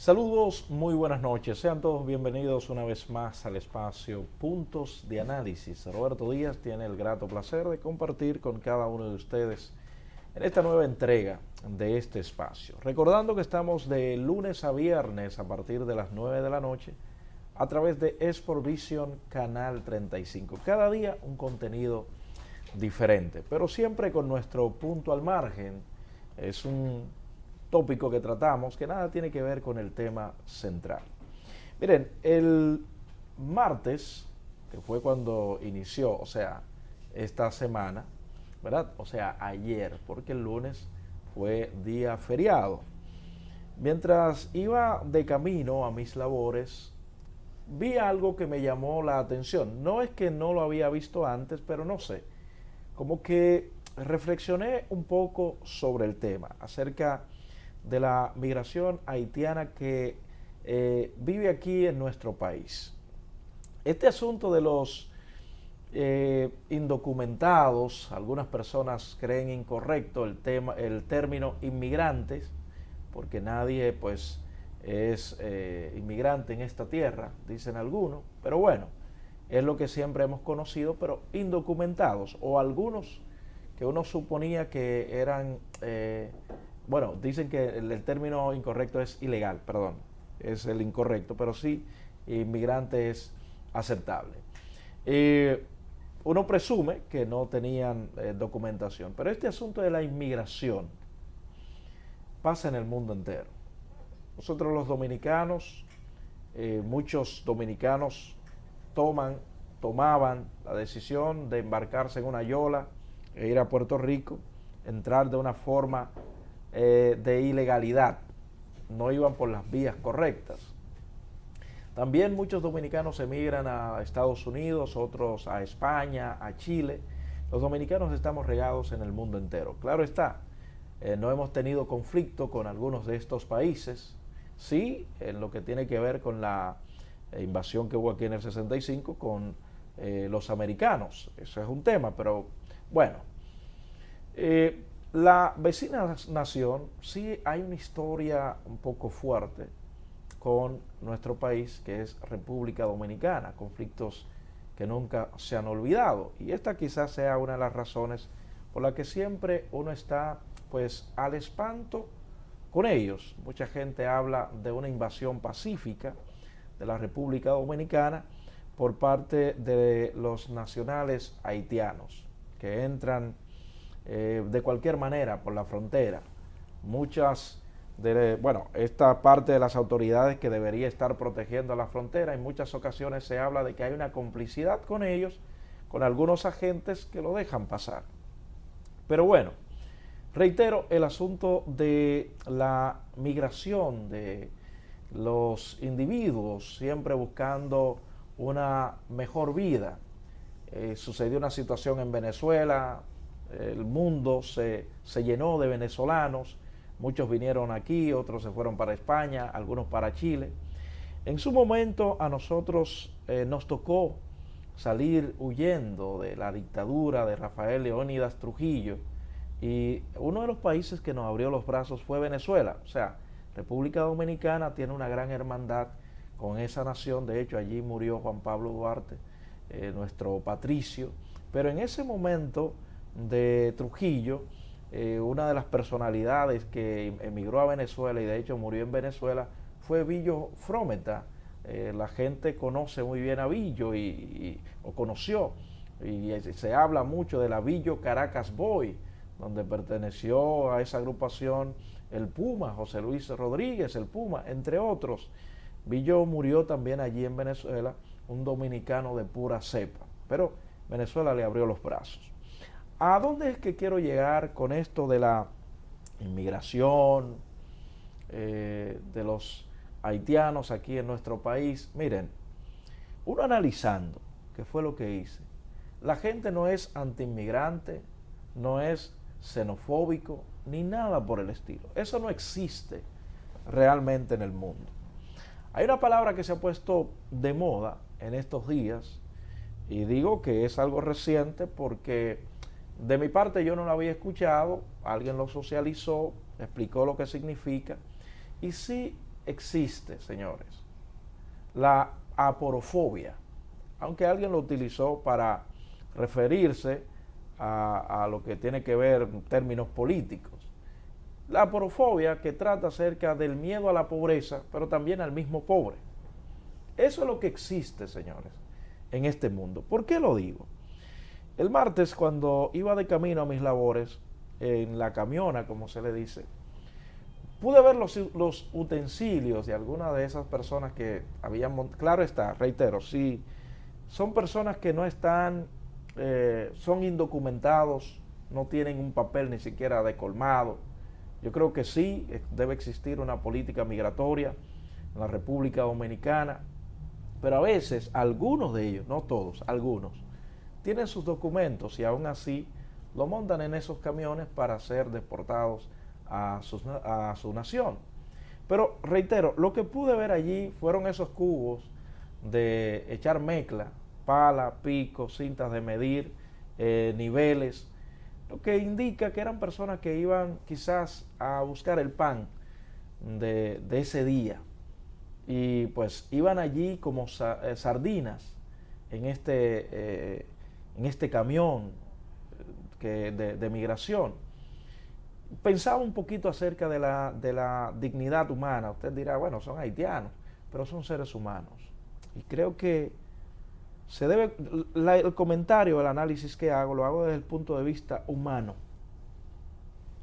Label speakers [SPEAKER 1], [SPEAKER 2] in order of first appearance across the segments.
[SPEAKER 1] Saludos, muy buenas noches. Sean todos bienvenidos una vez más al espacio Puntos de Análisis. Roberto Díaz tiene el grato placer de compartir con cada uno de ustedes en esta nueva entrega de este espacio. Recordando que estamos de lunes a viernes a partir de las 9 de la noche a través de Sport Vision Canal 35. Cada día un contenido diferente, pero siempre con nuestro punto al margen. Es un tópico que tratamos que nada tiene que ver con el tema central. Miren, el martes, que fue cuando inició, o sea, esta semana, ¿verdad? O sea, ayer, porque el lunes fue día feriado. Mientras iba de camino a mis labores, vi algo que me llamó la atención. No es que no lo había visto antes, pero no sé. Como que reflexioné un poco sobre el tema, acerca de la migración haitiana que vive aquí en nuestro país. Este asunto de los indocumentados, algunas personas creen incorrecto el término inmigrantes, porque nadie pues es inmigrante en esta tierra, dicen algunos, pero bueno, es lo que siempre hemos conocido, pero indocumentados, o algunos que uno suponía que eran, bueno, dicen que el término incorrecto es ilegal, perdón, es el incorrecto, pero sí, inmigrante es aceptable. Uno presume que no tenían documentación, pero este asunto de la inmigración pasa en el mundo entero. Nosotros los dominicanos, muchos dominicanos tomaban la decisión de embarcarse en una yola e ir a Puerto Rico, entrar de una forma de ilegalidad, no iban por las vías correctas. También muchos dominicanos emigran a Estados Unidos, otros a España, a Chile. Los dominicanos estamos regados en el mundo entero. Claro está, no hemos tenido conflicto con algunos de estos países, sí, en lo que tiene que ver con la invasión que hubo aquí en el 65 con los americanos. Eso es un tema, pero bueno. La vecina nación, sí hay una historia un poco fuerte con nuestro país, que es República Dominicana, conflictos que nunca se han olvidado. Y esta quizás sea una de las razones por la que siempre uno está pues al espanto con ellos. Mucha gente habla de una invasión pacífica de la República Dominicana por parte de los nacionales haitianos que entran de cualquier manera por la frontera. Esta parte de las autoridades que debería estar protegiendo la frontera, en muchas ocasiones se habla de que hay una complicidad con ellos, con algunos agentes que lo dejan pasar. Pero bueno, reitero, el asunto de la migración de los individuos siempre buscando una mejor vida. Sucedió una situación en Venezuela, el mundo se llenó de venezolanos, muchos vinieron aquí, otros se fueron para España, algunos para Chile. En su momento a nosotros nos tocó salir huyendo de la dictadura de Rafael Leónidas Trujillo, y uno de los países que nos abrió los brazos fue Venezuela. O sea, República Dominicana tiene una gran hermandad con esa nación. De hecho, allí murió Juan Pablo Duarte, nuestro patricio. Pero en ese momento de Trujillo, una de las personalidades que emigró a Venezuela y de hecho murió en Venezuela fue Villo Frometa. La gente conoce muy bien a Villo o conoció, y se habla mucho de la Villo Caracas Boy, donde perteneció a esa agrupación el Puma, José Luis Rodríguez, el Puma, entre otros. Villo murió también allí en Venezuela, un dominicano de pura cepa, pero Venezuela le abrió los brazos. ¿A dónde es que quiero llegar con esto de la inmigración, de los haitianos aquí en nuestro país? Miren, uno analizando, ¿qué fue lo que hice? La gente no es antiinmigrante, no es xenofóbico, ni nada por el estilo. Eso no existe realmente en el mundo. Hay una palabra que se ha puesto de moda en estos días, y digo que es algo reciente porque de mi parte yo no lo había escuchado, alguien lo socializó, explicó lo que significa, y sí existe, señores, la aporofobia, aunque alguien lo utilizó para referirse a lo que tiene que ver en términos políticos. La aporofobia, que trata acerca del miedo a la pobreza, pero también al mismo pobre. Eso es lo que existe, señores, en este mundo. ¿Por qué lo digo? El martes, cuando iba de camino a mis labores, en la camiona, como se le dice, pude ver los utensilios de algunas de esas personas que habían montado. Claro está, reitero, sí, son personas que no están, son indocumentados, no tienen un papel ni siquiera de colmado. Yo creo que sí, debe existir una política migratoria en la República Dominicana, pero a veces algunos de ellos, no todos, algunos, tienen sus documentos y aún así lo montan en esos camiones para ser deportados a su nación. Pero reitero, lo que pude ver allí fueron esos cubos de echar mezcla, pala, pico, cintas de medir, niveles, lo que indica que eran personas que iban quizás a buscar el pan de ese día, y pues iban allí como sardinas en este camión de migración. Pensaba un poquito acerca de la dignidad humana. Usted dirá, bueno, son haitianos, pero son seres humanos. Y creo que se debe, el comentario, el análisis que hago, lo hago desde el punto de vista humano.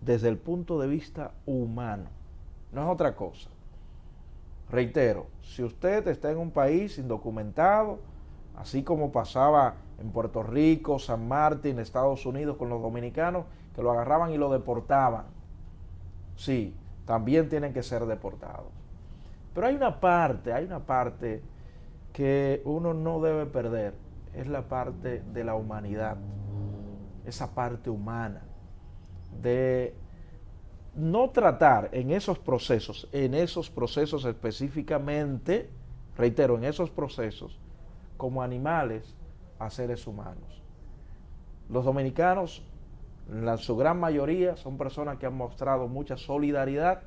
[SPEAKER 1] Desde el punto de vista humano. No es otra cosa. Reitero, si usted está en un país indocumentado, así como pasaba en Puerto Rico, San Martín, Estados Unidos con los dominicanos, que lo agarraban y lo deportaban, sí, también tienen que ser deportados. Pero hay una parte que uno no debe perder, es la parte de la humanidad, esa parte humana, de no tratar en esos procesos específicamente, reitero, en esos procesos, como animales a seres humanos. Los dominicanos, su gran mayoría, son personas que han mostrado mucha solidaridad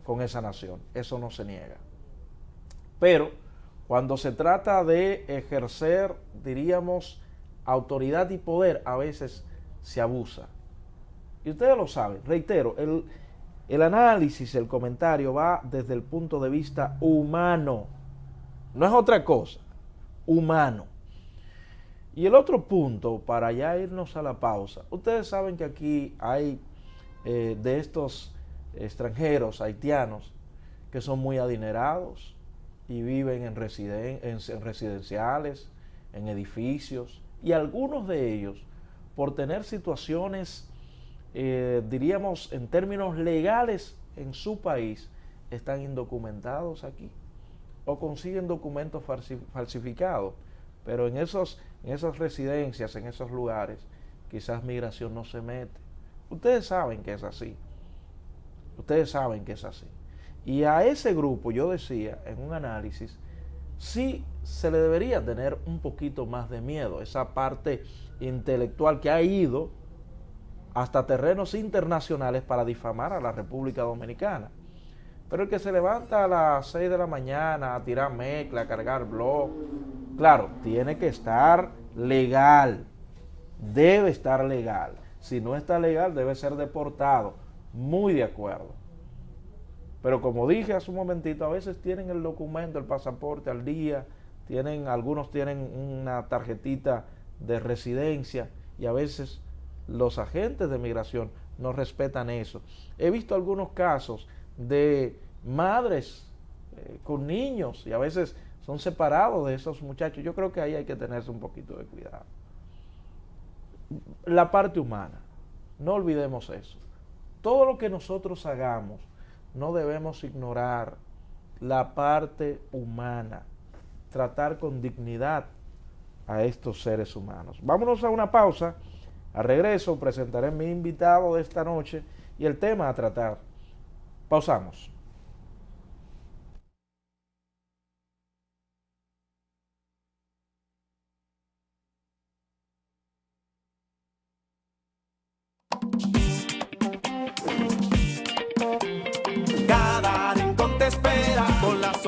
[SPEAKER 1] con esa nación, eso no se niega. Pero cuando se trata de ejercer, diríamos, autoridad y poder, a veces se abusa. Y ustedes lo saben, reitero, el análisis, el comentario va desde el punto de vista humano, no es otra cosa, humano. Y el otro punto, para ya irnos a la pausa, ustedes saben que aquí hay de estos extranjeros haitianos que son muy adinerados y viven en residenciales, en edificios, y algunos de ellos, por tener situaciones, diríamos, en términos legales en su país, están indocumentados aquí o consiguen documentos falsificados, pero en esas residencias, en esos lugares, quizás migración no se mete. Ustedes saben que es así. Ustedes saben que es así. Y a ese grupo, yo decía en un análisis, sí se le debería tener un poquito más de miedo, esa parte intelectual que ha ido hasta terrenos internacionales para difamar a la República Dominicana. Pero el que se levanta a las 6 de la mañana a tirar mezcla, a cargar blog, claro, tiene que estar legal, debe estar legal. Si no está legal, debe ser deportado. Muy de acuerdo. Pero como dije hace un momentito, a veces tienen el documento, el pasaporte al día, algunos tienen una tarjetita de residencia y a veces los agentes de migración no respetan eso. He visto algunos casos de madres con niños y a veces son separados de esos muchachos. Yo creo que ahí hay que tenerse un poquito de cuidado. La parte humana, no olvidemos eso. Todo lo que nosotros hagamos, no debemos ignorar la parte humana, tratar con dignidad a estos seres humanos. Vámonos a una pausa. Al regreso presentaré mi invitado de esta noche y el tema a tratar. Pausamos.
[SPEAKER 2] Cada rincón te espera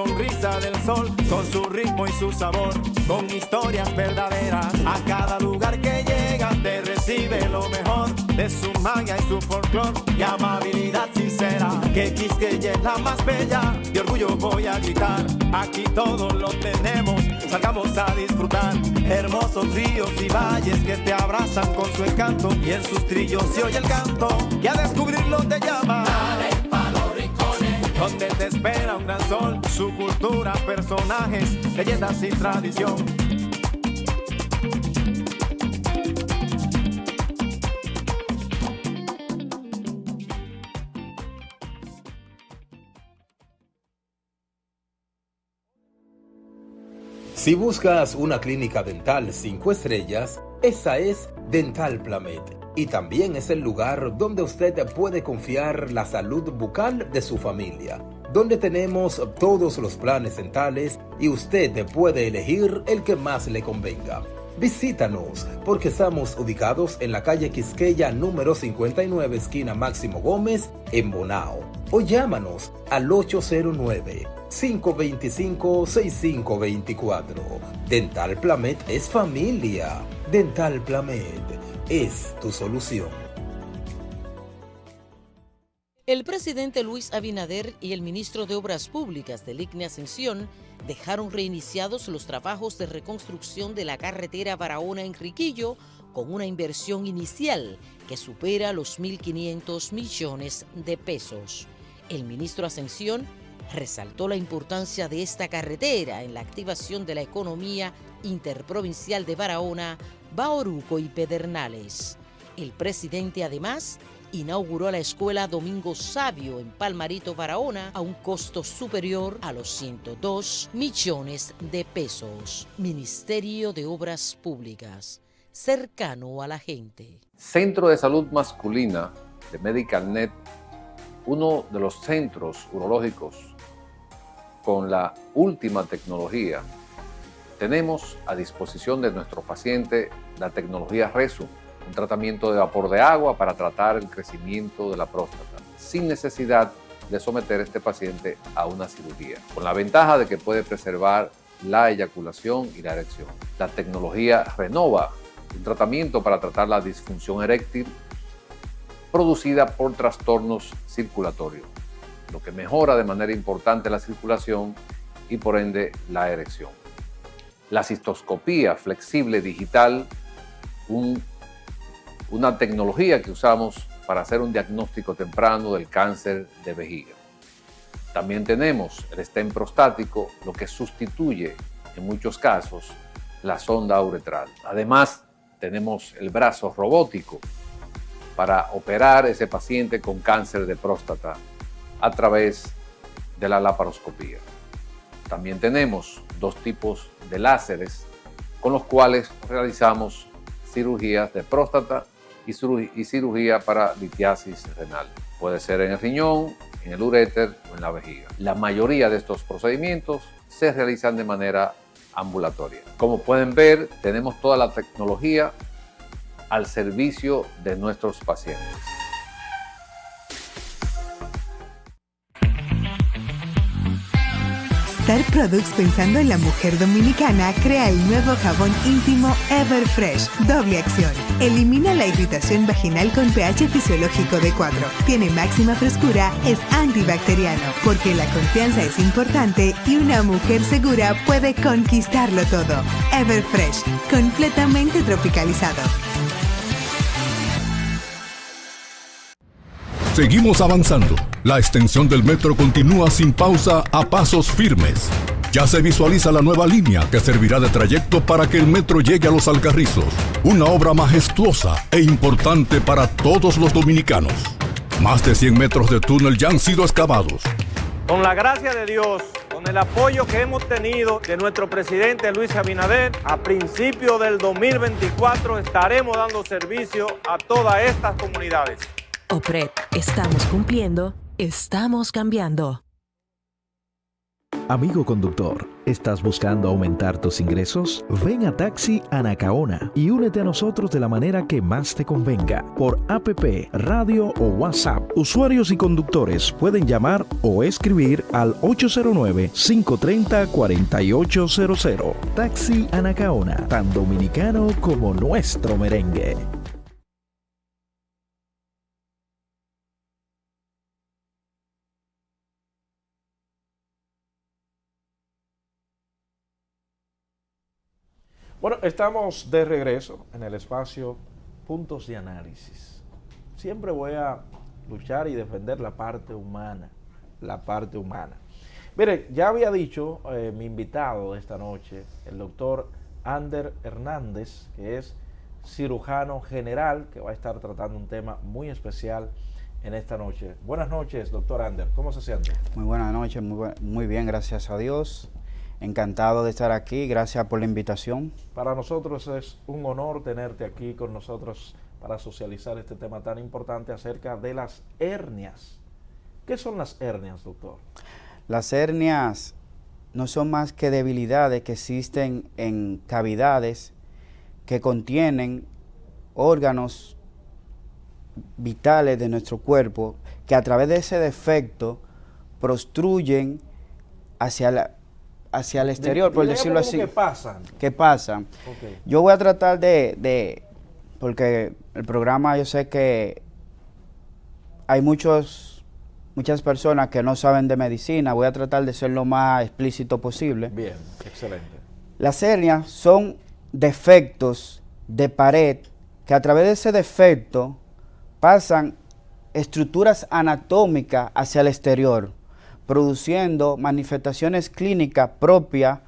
[SPEAKER 2] sonrisa del sol, con su ritmo y su sabor, con historias verdaderas. A cada lugar que llegas te recibe lo mejor de su magia y su folclor y amabilidad sincera. Que Quisqueya es la más bella, de orgullo voy a gritar. Aquí todos lo tenemos, salgamos a disfrutar. Hermosos ríos y valles que te abrazan con su encanto, y en sus trillos se oye el canto, y a descubrirlo te llama. Dale pa' los rincones, donde te espera un gran sol, su cultura, personajes, leyendas y tradición.
[SPEAKER 3] Si buscas una clínica dental 5 estrellas, esa es Dental Plamed. Y también es el lugar donde usted puede confiar la salud bucal de su familia, donde tenemos todos los planes dentales y usted puede elegir el que más le convenga. Visítanos porque estamos ubicados en la calle Quisqueya número 59, esquina Máximo Gómez, en Bonao. O llámanos al 809-525-6524. Dental Plamed es familia. Dental Plamed es tu solución.
[SPEAKER 4] El presidente Luis Abinader y el ministro de Obras Públicas del ICNE Ascensión dejaron reiniciados los trabajos de reconstrucción de la carretera Barahona-Enriquillo con una inversión inicial que supera los 1.500 millones de pesos. El ministro Ascensión resaltó la importancia de esta carretera en la activación de la economía interprovincial de Barahona, Bauruco y Pedernales. El presidente además inauguró la escuela Domingo Sabio en Palmarito, Barahona, a un costo superior a los 102 millones de pesos. Ministerio de Obras Públicas, cercano a la gente.
[SPEAKER 5] Centro de Salud Masculina de MedicalNet, uno de los centros urológicos con la última tecnología. Tenemos a disposición de nuestro paciente la tecnología Resum, un tratamiento de vapor de agua para tratar el crecimiento de la próstata, sin necesidad de someter a este paciente a una cirugía, con la ventaja de que puede preservar la eyaculación y la erección. La tecnología Renova, un tratamiento para tratar la disfunción eréctil producida por trastornos circulatorios, lo que mejora de manera importante la circulación y por ende la erección. La cistoscopía flexible digital, una tecnología que usamos para hacer un diagnóstico temprano del cáncer de vejiga. También tenemos el stent prostático, lo que sustituye en muchos casos la sonda uretral. Además, tenemos el brazo robótico para operar ese paciente con cáncer de próstata a través de la laparoscopía. También tenemos 2 tipos de láseres con los cuales realizamos cirugías de próstata y cirugía para litiasis renal. Puede ser en el riñón, en el uréter o en la vejiga. La mayoría de estos procedimientos se realizan de manera ambulatoria. Como pueden ver, tenemos toda la tecnología al servicio de nuestros pacientes.
[SPEAKER 6] Star Products, pensando en la mujer dominicana, crea el nuevo jabón íntimo Everfresh, doble acción. Elimina la irritación vaginal con pH fisiológico de 4. Tiene máxima frescura, es antibacteriano, porque la confianza es importante y una mujer segura puede conquistarlo todo. Everfresh, completamente tropicalizado.
[SPEAKER 7] Seguimos avanzando. La extensión del metro continúa sin pausa a pasos firmes. Ya se visualiza la nueva línea que servirá de trayecto para que el metro llegue a Los Alcarrizos. Una obra majestuosa e importante para todos los dominicanos. Más de 100 metros de túnel ya han sido excavados.
[SPEAKER 8] Con la gracia de Dios, con el apoyo que hemos tenido de nuestro presidente Luis Abinader, a principios del 2024 estaremos dando servicio a todas estas comunidades.
[SPEAKER 9] OPRED, estamos cumpliendo, estamos cambiando. Amigo conductor, ¿estás buscando aumentar tus ingresos? Ven a Taxi Anacaona y únete a nosotros de la manera que más te convenga, por APP, radio o WhatsApp. Usuarios y conductores pueden llamar o escribir al 809-530-4800. Taxi Anacaona, tan dominicano como nuestro merengue.
[SPEAKER 1] Bueno, estamos de regreso en el espacio Puntos de Análisis. Siempre voy a luchar y defender la parte humana, Mire, ya había dicho mi invitado de esta noche, el doctor Ander Hernández, que es cirujano general, que va a estar tratando un tema muy especial en esta noche. Buenas noches, doctor Ander, ¿cómo se siente?
[SPEAKER 10] Muy buenas noches, muy bien, gracias a Dios. Encantado de estar aquí, gracias por la invitación.
[SPEAKER 1] Para nosotros es un honor tenerte aquí con nosotros para socializar este tema tan importante acerca de las hernias. ¿Qué son las hernias, doctor?
[SPEAKER 10] Las hernias no son más que debilidades que existen en cavidades que contienen órganos vitales de nuestro cuerpo que a través de ese defecto prostruyen hacia el exterior, por decirlo así.
[SPEAKER 1] ¿Qué pasan?
[SPEAKER 10] ¿Qué pasan?
[SPEAKER 1] Okay.
[SPEAKER 10] Yo voy a tratar porque el programa, yo sé que hay muchas personas que no saben de medicina, voy a tratar de ser lo más explícito posible.
[SPEAKER 1] Bien, excelente.
[SPEAKER 10] Las hernias son defectos de pared que a través de ese defecto pasan estructuras anatómicas hacia el exterior, produciendo manifestaciones clínicas propias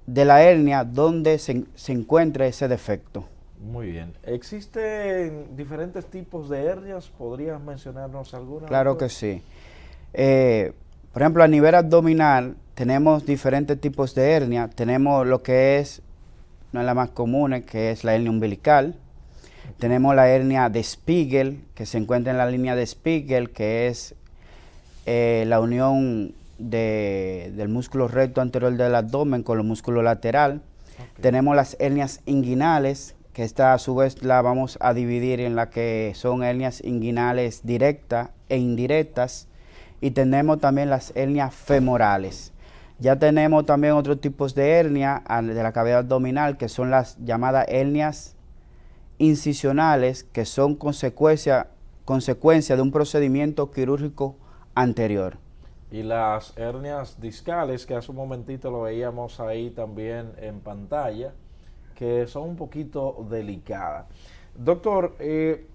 [SPEAKER 10] de la hernia donde se encuentra ese defecto.
[SPEAKER 1] Muy bien. ¿Existen diferentes tipos de hernias? ¿Podrías mencionarnos alguna?
[SPEAKER 10] Claro que sí. Por ejemplo, a nivel abdominal tenemos diferentes tipos de hernia. Tenemos lo que es, una de las más comunes, que es la hernia umbilical. Tenemos la hernia de Spiegel, que se encuentra en la línea de Spiegel, que es la unión del músculo recto anterior del abdomen con el músculo lateral. Okay. Tenemos las hernias inguinales, que esta a su vez la vamos a dividir en la que son hernias inguinales directas e indirectas. Y tenemos también las hernias femorales. Ya tenemos también otros tipos de hernia de la cavidad abdominal, que son las llamadas hernias incisionales, que son consecuencia de un procedimiento quirúrgico anterior.
[SPEAKER 1] Y las hernias discales, que hace un momentito lo veíamos ahí también en pantalla, que son un poquito delicadas. Doctor, ¿qué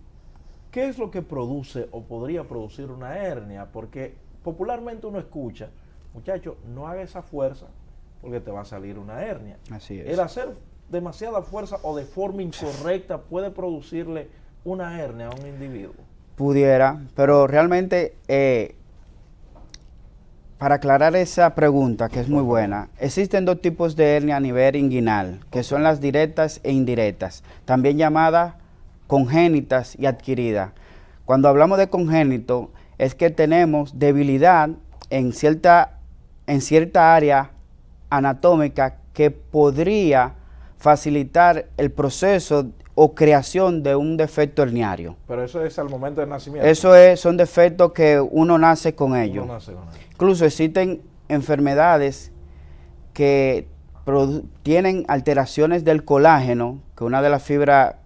[SPEAKER 1] es lo que produce o podría producir una hernia? Porque popularmente uno escucha, muchacho, no haga esa fuerza porque te va a salir una hernia.
[SPEAKER 10] Así es.
[SPEAKER 1] El hacer demasiada fuerza o de forma incorrecta puede producirle una hernia a un individuo.
[SPEAKER 10] Pudiera, pero realmente para aclarar esa pregunta, que es muy buena, existen dos tipos de hernia a nivel inguinal, que son las directas e indirectas, también llamadas congénitas y adquiridas. Cuando hablamos de congénito, es que tenemos debilidad en cierta área anatómica que podría facilitar el proceso o creación de un defecto herniario.
[SPEAKER 1] Pero eso es al momento del nacimiento.
[SPEAKER 10] Eso son defectos que uno nace con ellos. Incluso existen enfermedades que tienen alteraciones del colágeno, que una de las fibras,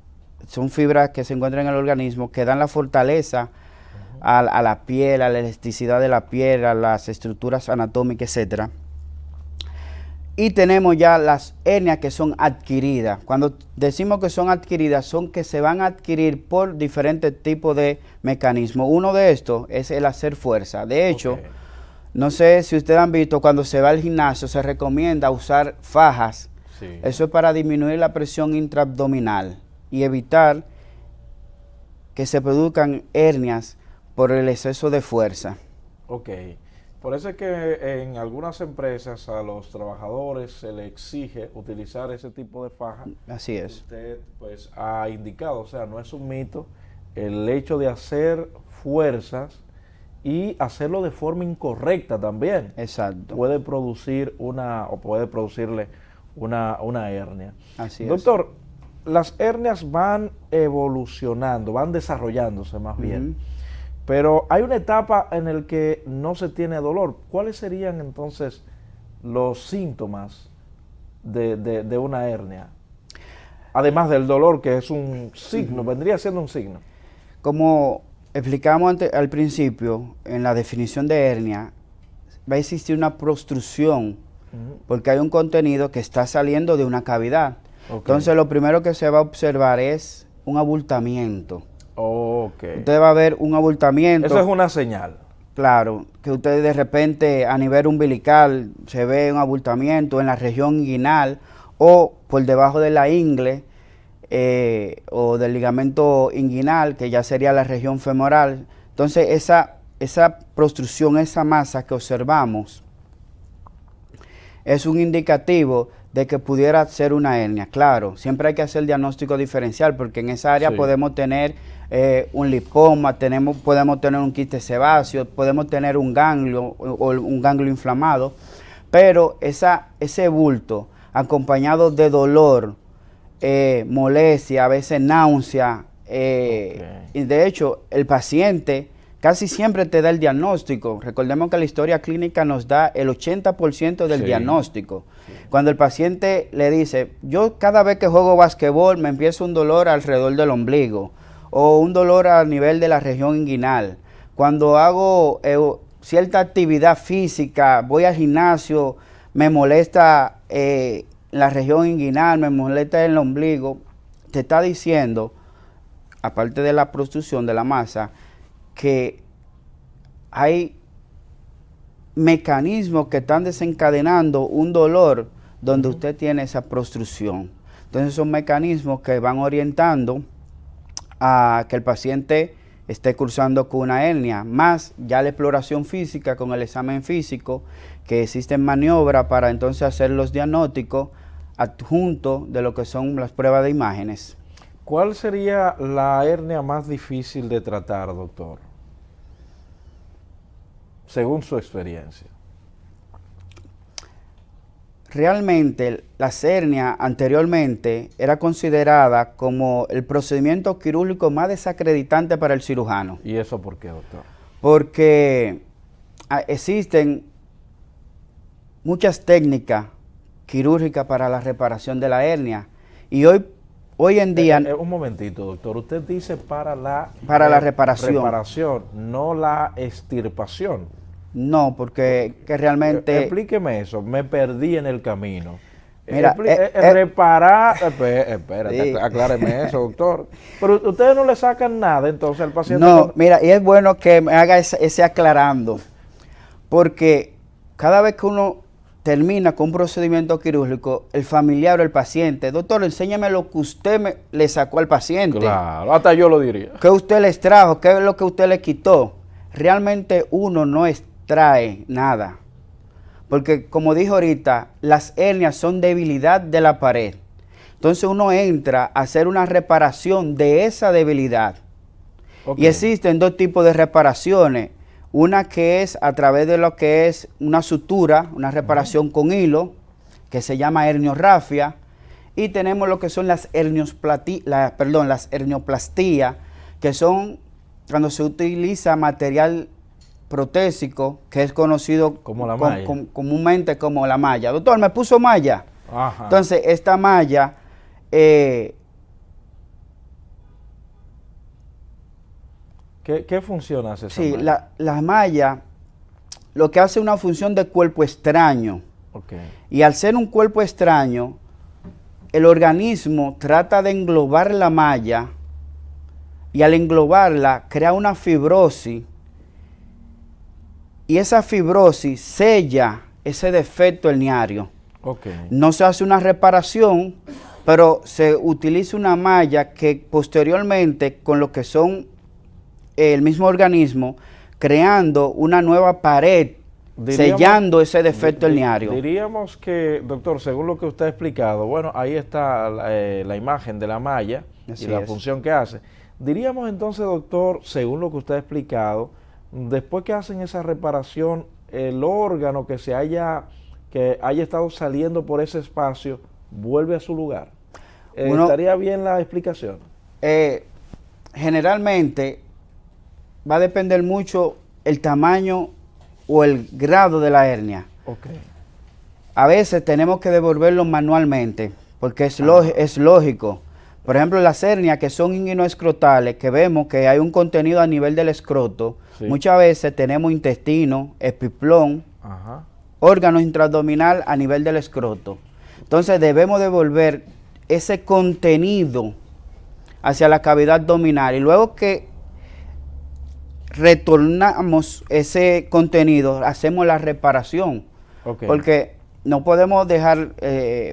[SPEAKER 10] son fibras que se encuentran en el organismo, que dan la fortaleza a la piel, a la elasticidad de la piel, a las estructuras anatómicas, etcétera. Y tenemos ya las hernias que son adquiridas. Cuando decimos que son adquiridas, son que se van a adquirir por diferentes tipos de mecanismos. Uno de estos es el hacer fuerza. De hecho, no sé si ustedes han visto, cuando se va al gimnasio se recomienda usar fajas. Sí. Eso es para disminuir la presión intraabdominal y evitar que se produzcan hernias por el exceso de fuerza.
[SPEAKER 1] Ok. Por eso es que en algunas empresas a los trabajadores se les exige utilizar ese tipo de faja.
[SPEAKER 10] Así es.
[SPEAKER 1] Usted pues ha indicado, o sea, no es un mito el hecho de hacer fuerzas y hacerlo de forma incorrecta también.
[SPEAKER 10] Exacto.
[SPEAKER 1] Puede producir puede producirle una hernia.
[SPEAKER 10] Así es.
[SPEAKER 1] Doctor, las hernias van evolucionando, van desarrollándose más bien, pero hay una etapa en la que no se tiene dolor. ¿Cuáles serían entonces los síntomas de una hernia? Además del dolor, que es un signo, vendría siendo un signo.
[SPEAKER 10] Como explicamos al principio, en la definición de hernia, va a existir una protrusión, porque hay un contenido que está saliendo de una cavidad. Okay. Entonces, lo primero que se va a observar es un abultamiento.
[SPEAKER 1] Okay.
[SPEAKER 10] Usted va a ver un abultamiento.
[SPEAKER 1] Eso es una señal.
[SPEAKER 10] Claro, que usted de repente a nivel umbilical se ve un abultamiento en la región inguinal o por debajo de la ingle o del ligamento inguinal, que ya sería la región femoral. Entonces, esa protrusión, esa masa que observamos, es un indicativo de que pudiera ser una hernia. Claro, siempre hay que hacer el diagnóstico diferencial, porque en esa área podemos tener un lipoma, podemos tener un quiste sebáceo, podemos tener un ganglio o un ganglio inflamado, pero ese bulto acompañado de dolor, molestia, a veces náusea, y de hecho el paciente casi siempre te da el diagnóstico. Recordemos que la historia clínica nos da el 80% del diagnóstico. Cuando el paciente le dice, yo cada vez que juego basquetbol me empieza un dolor alrededor del ombligo, o un dolor a nivel de la región inguinal. Cuando hago cierta actividad física, voy al gimnasio, me molesta la región inguinal, me molesta el ombligo, te está diciendo, aparte de la protrusión de la masa, que hay mecanismos que están desencadenando un dolor donde usted tiene esa protrusión. Entonces son mecanismos que van orientando a que el paciente esté cursando con una hernia, más ya la exploración física con el examen físico, que existen maniobras para entonces hacer los diagnósticos adjunto de lo que son las pruebas de imágenes.
[SPEAKER 1] ¿Cuál sería la hernia más difícil de tratar, doctor? Según su experiencia.
[SPEAKER 10] Realmente, la hernia anteriormente era considerada como el procedimiento quirúrgico más desacreditante para el cirujano.
[SPEAKER 1] ¿Y eso por qué, doctor?
[SPEAKER 10] Porque existen muchas técnicas quirúrgicas para la reparación de la hernia. Y hoy en día...
[SPEAKER 1] un momentito, doctor. Usted dice para la
[SPEAKER 10] reparación.
[SPEAKER 1] Reparación, no la extirpación.
[SPEAKER 10] No, porque que realmente...
[SPEAKER 1] Explíqueme eso, me perdí en el camino.
[SPEAKER 10] Mira,
[SPEAKER 1] reparar... Espérate, acláreme eso, doctor. Pero ustedes no le sacan nada, entonces, al paciente...
[SPEAKER 10] No, mira, y es bueno que me haga ese aclarando, porque cada vez que uno termina con un procedimiento quirúrgico, el familiar o el paciente, doctor, enséñame lo que usted le sacó al paciente.
[SPEAKER 1] Claro, hasta yo lo diría.
[SPEAKER 10] ¿Qué usted le extrajo? ¿Qué es lo que usted le quitó? Realmente uno no extrae nada. Porque como dije ahorita, las hernias son debilidad de la pared. Entonces uno entra a hacer una reparación de esa debilidad. Okay. Y existen dos tipos de reparaciones. Una que es a través de lo que es una sutura, una reparación con hilo, que se llama herniorrafia. Y tenemos lo que son las hernioplastías, que son cuando se utiliza material protésico, que es conocido
[SPEAKER 1] como la malla.
[SPEAKER 10] Comúnmente como la malla. Doctor, me puso malla.
[SPEAKER 1] Ajá.
[SPEAKER 10] Entonces, esta malla...
[SPEAKER 1] ¿Qué función hace esa malla?
[SPEAKER 10] Sí, la malla lo que hace es una función de cuerpo extraño.
[SPEAKER 1] Okay.
[SPEAKER 10] Y al ser un cuerpo extraño, el organismo trata de englobar la malla y al englobarla crea una fibrosis y esa fibrosis sella ese defecto herniario.
[SPEAKER 1] Okay.
[SPEAKER 10] No se hace una reparación, pero se utiliza una malla que posteriormente con lo que son el mismo organismo, creando una nueva pared, sellando ese defecto herniario.
[SPEAKER 1] Diríamos que, doctor, según lo que usted ha explicado, bueno, ahí está la imagen de la malla y la función que hace. Diríamos entonces, doctor, según lo que usted ha explicado, después que hacen esa reparación, el órgano que haya estado saliendo por ese espacio vuelve a su lugar. ¿Estaría bien la explicación?
[SPEAKER 10] Generalmente va a depender mucho el tamaño o el grado de la hernia.
[SPEAKER 1] Okay.
[SPEAKER 10] A veces tenemos que devolverlo manualmente, porque es lógico. Por ejemplo, las hernias que son inguinoescrotales, que vemos que hay un contenido a nivel del escroto, sí. Muchas veces tenemos intestino, epiplón, órgano intraabdominal a nivel del escroto. Entonces debemos devolver ese contenido hacia la cavidad abdominal y luego que retornamos ese contenido, hacemos la reparación. Okay. Porque no podemos dejar,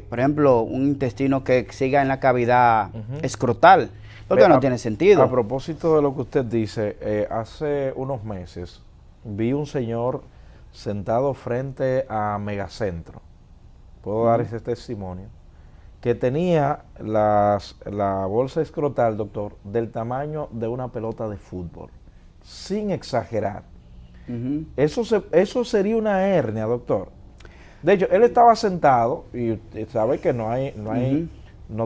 [SPEAKER 10] por ejemplo, un intestino que siga en la cavidad escrotal, porque no tiene sentido.
[SPEAKER 1] A propósito de lo que usted dice, hace unos meses vi un señor sentado frente a Megacentro, puedo dar ese testimonio, que tenía la bolsa escrotal, doctor, del tamaño de una pelota de fútbol, sin exagerar. Eso sería una hernia, doctor. De hecho, él estaba sentado y usted sabe que no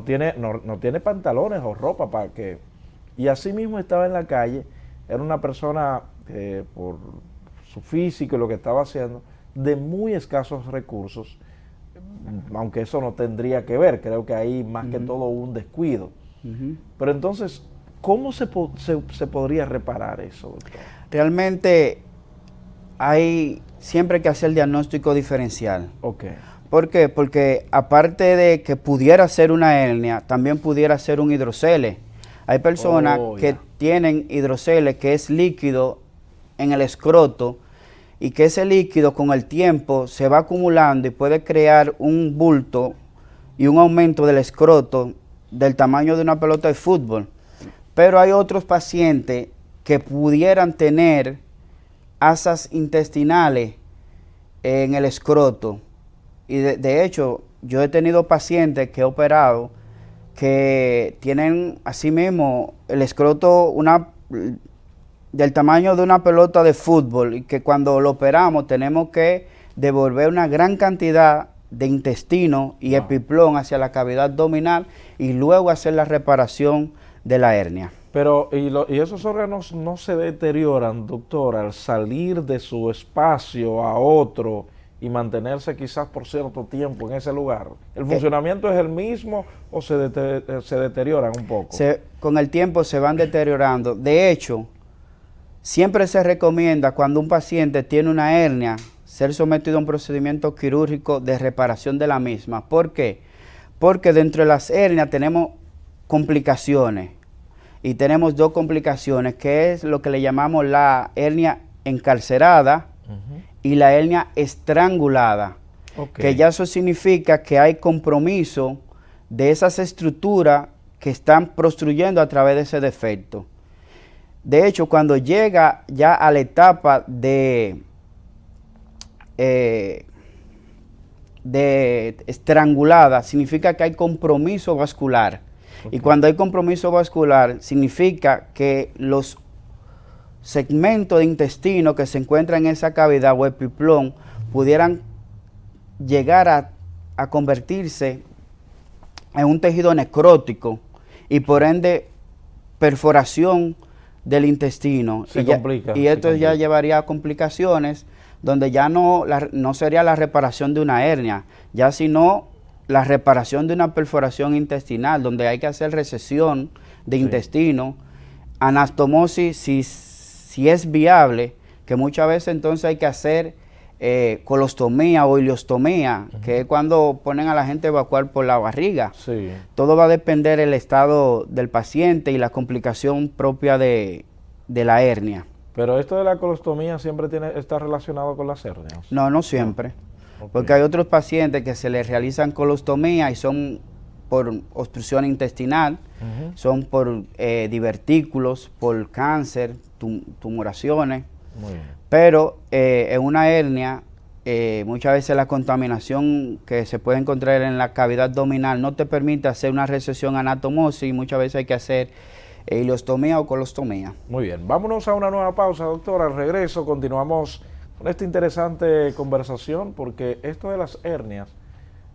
[SPEAKER 1] tiene pantalones o ropa para que... Y así mismo estaba en la calle. Era una persona, por su físico y lo que estaba haciendo, de muy escasos recursos, aunque eso no tendría que ver. Creo que ahí más que todo un descuido. Pero entonces, ¿cómo se podría reparar eso, doctor?
[SPEAKER 10] Realmente siempre hay que hacer el diagnóstico diferencial.
[SPEAKER 1] Okay.
[SPEAKER 10] ¿Por qué? Porque aparte de que pudiera ser una hernia, también pudiera ser un hidrocele. Hay personas que tienen hidrocele, que es líquido en el escroto, y que ese líquido con el tiempo se va acumulando y puede crear un bulto y un aumento del escroto del tamaño de una pelota de fútbol. Pero hay otros pacientes que pudieran tener asas intestinales en el escroto. Y de hecho, yo he tenido pacientes que he operado que tienen así mismo el escroto del tamaño de una pelota de fútbol, y que cuando lo operamos tenemos que devolver una gran cantidad de intestino y epiplón hacia la cavidad abdominal y luego hacer la reparación de la hernia.
[SPEAKER 1] Pero, ¿y esos órganos no se deterioran, doctor, al salir de su espacio a otro y mantenerse quizás por cierto tiempo en ese lugar? ¿El funcionamiento es el mismo o se deterioran un poco?
[SPEAKER 10] Con el tiempo se van deteriorando. De hecho, siempre se recomienda cuando un paciente tiene una hernia ser sometido a un procedimiento quirúrgico de reparación de la misma. ¿Por qué? Porque dentro de las hernias tenemos complicaciones. Y tenemos dos complicaciones, que es lo que le llamamos la hernia encarcerada y la hernia estrangulada. Que ya eso significa que hay compromiso de esas estructuras que están obstruyendo a través de ese defecto. De hecho, cuando llega ya a la etapa de estrangulada, significa que hay compromiso vascular. Y cuando hay compromiso vascular, significa que los segmentos de intestino que se encuentran en esa cavidad o epiplón pudieran llegar a convertirse en un tejido necrótico y por ende perforación del intestino. Y esto ya llevaría a complicaciones donde ya no sería la reparación de una hernia, ya sino la reparación de una perforación intestinal, donde hay que hacer recesión de intestino, anastomosis si es viable, que muchas veces entonces hay que hacer colostomía o ileostomía, que es cuando ponen a la gente a evacuar por la barriga. Todo va a depender del estado del paciente y la complicación propia de la hernia.
[SPEAKER 1] Pero esto de la colostomía siempre está relacionado con las hernias.
[SPEAKER 10] No siempre. Porque hay otros pacientes que se les realizan colostomía y son por obstrucción intestinal, son por divertículos, por cáncer, tumoraciones. Pero en una hernia, muchas veces la contaminación que se puede encontrar en la cavidad abdominal no te permite hacer una recesión anastomosis y muchas veces hay que hacer ileostomía o colostomía.
[SPEAKER 1] Muy bien, vámonos a una nueva pausa, doctor. Al regreso continuamos con esta interesante conversación, porque esto de las hernias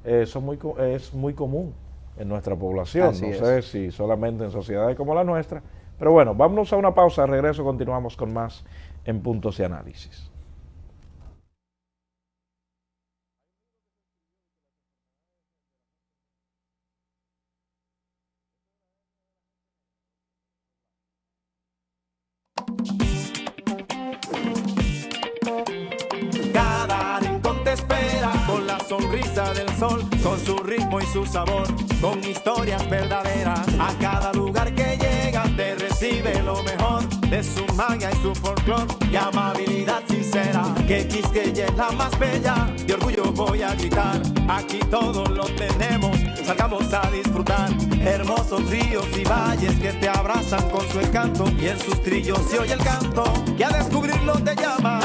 [SPEAKER 1] es muy común en nuestra población.
[SPEAKER 10] Así
[SPEAKER 1] no
[SPEAKER 10] es.
[SPEAKER 1] sé si solamente en sociedades como la nuestra, pero bueno, vámonos a una pausa. Al regreso continuamos con más en Puntos de Análisis.
[SPEAKER 2] Cada rincón te espera con la sonrisa del sol, con su ritmo y su sabor, con historias verdaderas. A cada lugar que llegas te recibe lo mejor de su magia y su folclor y amabilidad sincera. Que Quisqueya es la más bella, de orgullo voy a gritar. Aquí todo lo tenemos, salgamos a disfrutar. Hermosos ríos y valles que te abrazan con su encanto, y en sus trillos se oye el canto que a descubrirlo te llama.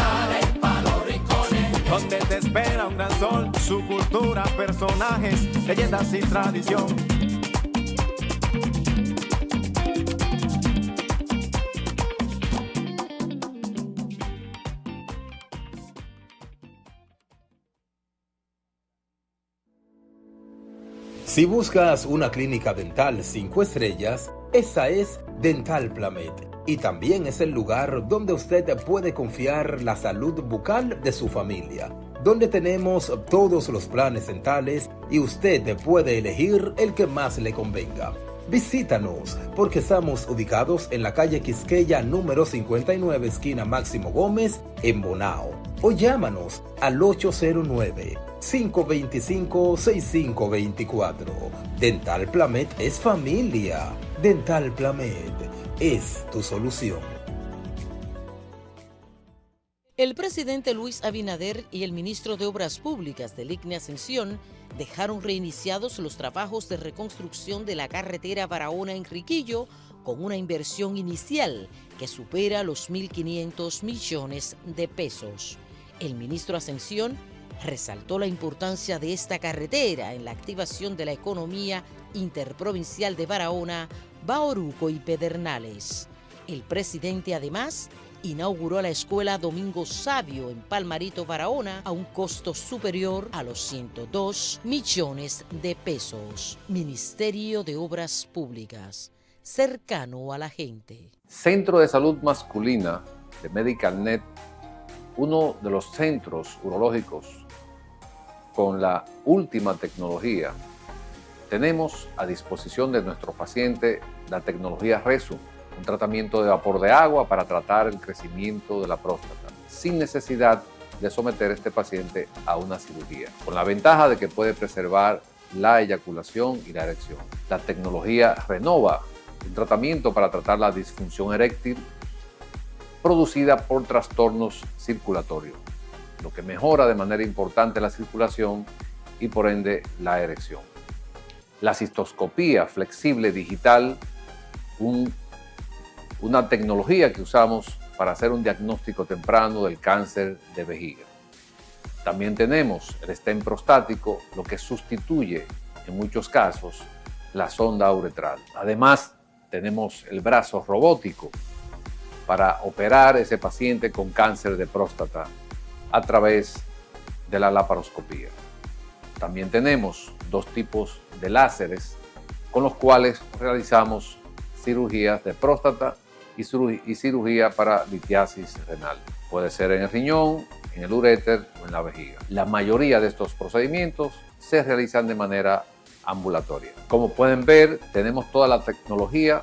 [SPEAKER 2] Donde te espera un gran sol, su cultura, personajes, leyendas y tradición.
[SPEAKER 3] Si buscas una clínica dental 5 estrellas, esa es Dental Plamet. Y también es el lugar donde usted puede confiar la salud bucal de su familia, donde tenemos todos los planes dentales y usted puede elegir el que más le convenga. Visítanos porque estamos ubicados en la calle Quisqueya número 59, esquina Máximo Gómez, en Bonao. O llámanos al 809-525-6524. Dental Plamet es familia. Dental Plamet es tu solución.
[SPEAKER 4] El presidente Luis Abinader y el ministro de Obras Públicas del ICNE Ascensión dejaron reiniciados los trabajos de reconstrucción de la carretera Barahona-Enriquillo con una inversión inicial que supera los 1.500 millones de pesos. El ministro Ascensión resaltó la importancia de esta carretera en la activación de la economía interprovincial de Barahona, Bauruco y Pedernales. El presidente además inauguró la escuela Domingo Sabio en Palmarito, Barahona, a un costo superior a los 102 millones de pesos. Ministerio de Obras Públicas, cercano a la gente.
[SPEAKER 5] Centro de Salud Masculina de MedicalNet, uno de los centros urológicos con la última tecnología. Tenemos a disposición de nuestro paciente la tecnología Resum, un tratamiento de vapor de agua para tratar el crecimiento de la próstata, sin necesidad de someter a este paciente a una cirugía, con la ventaja de que puede preservar la eyaculación y la erección. La tecnología Renova, un tratamiento para tratar la disfunción eréctil producida por trastornos circulatorios, lo que mejora de manera importante la circulación y por ende la erección. La cistoscopía flexible digital, una tecnología que usamos para hacer un diagnóstico temprano del cáncer de vejiga. También tenemos el stent prostático, lo que sustituye en muchos casos la sonda uretral. Además, tenemos el brazo robótico para operar ese paciente con cáncer de próstata a través de la laparoscopía. También tenemos 2 tipos de láseres con los cuales realizamos cirugías de próstata y cirugía para litiasis renal. Puede ser en el riñón, en el uréter o en la vejiga. La mayoría de estos procedimientos se realizan de manera ambulatoria. Como pueden ver, tenemos toda la tecnología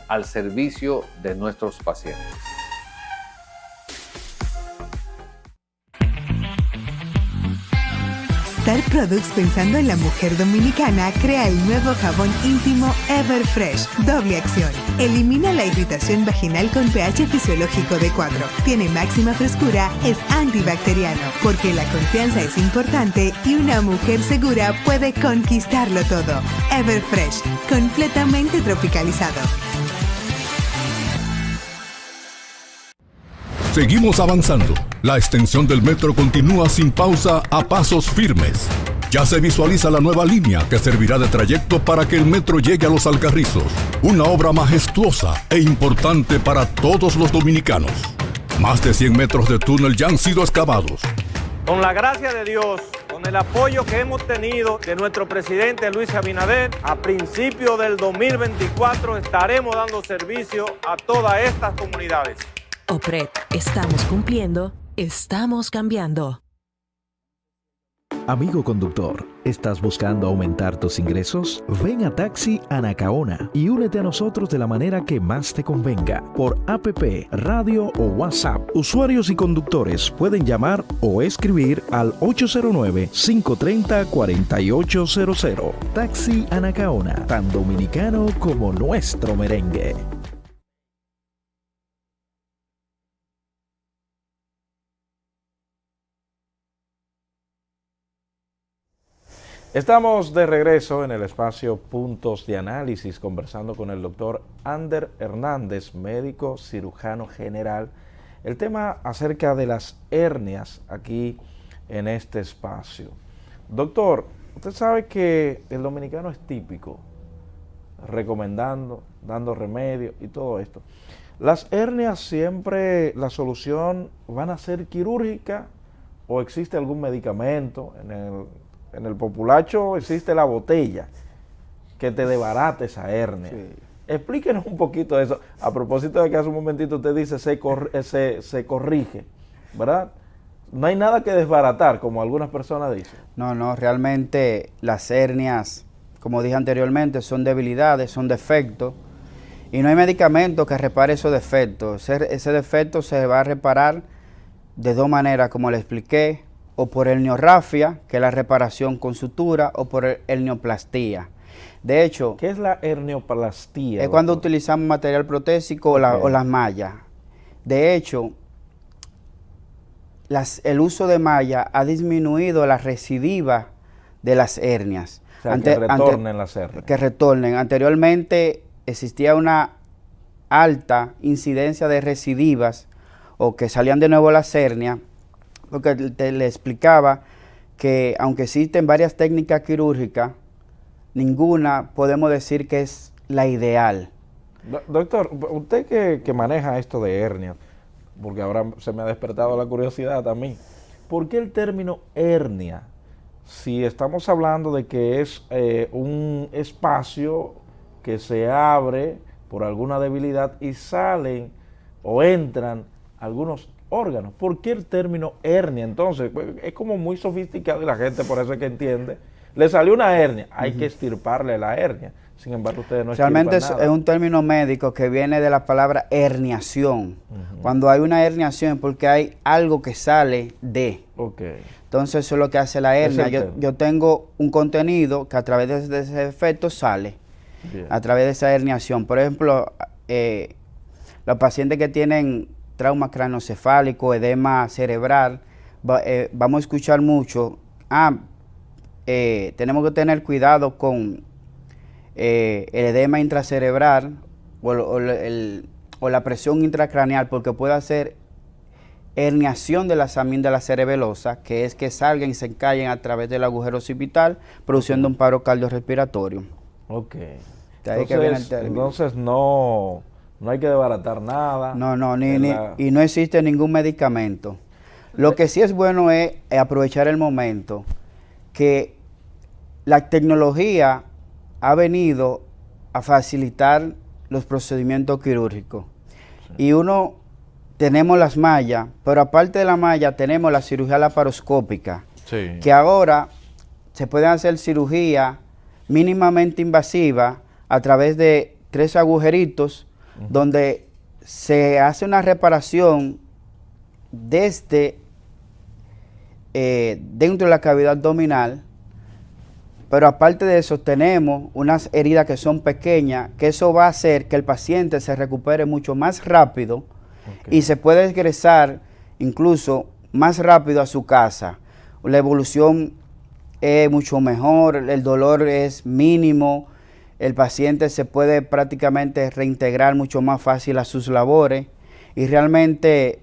[SPEAKER 5] al servicio de nuestros pacientes.
[SPEAKER 6] Star Products, pensando en la mujer dominicana, crea el nuevo jabón íntimo Everfresh, doble acción. Elimina la irritación vaginal con pH fisiológico de 4. Tiene máxima frescura, es antibacteriano, porque la confianza es importante y una mujer segura puede conquistarlo todo. Everfresh, completamente tropicalizado.
[SPEAKER 7] Seguimos avanzando. La extensión del metro continúa sin pausa a pasos firmes. Ya se visualiza la nueva línea que servirá de trayecto para que el metro llegue a Los Alcarrizos. Una obra majestuosa e importante para todos los dominicanos. Más de 100 metros de túnel ya han sido excavados.
[SPEAKER 8] Con la gracia de Dios, con el apoyo que hemos tenido de nuestro presidente Luis Abinader, a principios del 2024 estaremos dando servicio a todas estas comunidades.
[SPEAKER 11] OPRED, estamos cumpliendo, estamos cambiando.
[SPEAKER 9] Amigo conductor, ¿estás buscando aumentar tus ingresos? Ven a Taxi Anacaona y únete a nosotros de la manera que más te convenga, por APP, radio o WhatsApp. Usuarios y conductores pueden llamar o escribir al 809-530-4800. Taxi Anacaona, tan dominicano como nuestro merengue.
[SPEAKER 1] Estamos de regreso en el espacio Puntos de Análisis, conversando con el doctor Ander Hernández, médico cirujano general. El tema acerca de las hernias aquí en este espacio. Doctor, usted sabe que el dominicano es típico, recomendando, dando remedio y todo esto. ¿Las hernias siempre la solución van a ser quirúrgica o existe algún medicamento? En el populacho existe la botella que te desbarate esa hernia. Sí. Explíquenos un poquito de eso. A propósito de que hace un momentito usted dice se corrige, ¿verdad? No hay nada que desbaratar, como algunas personas dicen.
[SPEAKER 10] No, realmente las hernias, como dije anteriormente, son debilidades, son defectos, y no hay medicamento que repare esos defectos. Ese defecto se va a reparar de dos maneras, como le expliqué, o por herniorrafia, que es la reparación con sutura, o por hernioplastia. De hecho,
[SPEAKER 1] ¿qué es la hernioplastia?
[SPEAKER 10] Es cuando utilizamos material protésico o las mallas. De hecho, el uso de malla ha disminuido la recidiva de las hernias.
[SPEAKER 1] O sea, que retornen las hernias.
[SPEAKER 10] Que retornen. Anteriormente existía una alta incidencia de recidivas o que salían de nuevo las hernias, porque le explicaba que aunque existen varias técnicas quirúrgicas, ninguna podemos decir que es la ideal.
[SPEAKER 1] Doctor, usted que maneja esto de hernia, porque ahora se me ha despertado la curiosidad a mí, ¿por qué el término hernia? Si estamos hablando de que es un espacio que se abre por alguna debilidad y salen o entran algunos órganos. ¿Por qué el término hernia? Entonces, pues, es como muy sofisticado y la gente por eso es que entiende. Le salió una hernia, hay que extirparle la hernia. Sin embargo, ustedes no extirpan nada.
[SPEAKER 10] Realmente es un término médico que viene de la palabra herniación. Cuando hay una herniación es porque hay algo que sale de. Entonces eso es lo que hace la hernia. Yo tengo un contenido que a través de ese efecto sale. Bien. A través de esa herniación. Por ejemplo, los pacientes que tienen trauma craneoencefálico, edema cerebral, vamos a escuchar mucho, tenemos que tener cuidado con el edema intracerebral o la presión intracraneal, porque puede hacer herniación de las amígdalas cerebelosas, que es que salgan y se encallen a través del agujero occipital, produciendo un paro cardiorrespiratorio.
[SPEAKER 1] Ok. Entonces no hay que desbaratar nada.
[SPEAKER 10] Y no existe ningún medicamento. Lo que sí es bueno es aprovechar el momento que la tecnología ha venido a facilitar los procedimientos quirúrgicos. Sí. Y tenemos las mallas, pero aparte de la malla tenemos la cirugía laparoscópica, sí, que ahora se pueden hacer cirugía mínimamente invasiva a través de 3 agujeritos, donde se hace una reparación desde dentro de la cavidad abdominal, pero aparte de eso tenemos unas heridas que son pequeñas, que eso va a hacer que el paciente se recupere mucho más rápido y se puede egresar incluso más rápido a su casa. La evolución es mucho mejor, el dolor es mínimo, el paciente se puede prácticamente reintegrar mucho más fácil a sus labores y realmente,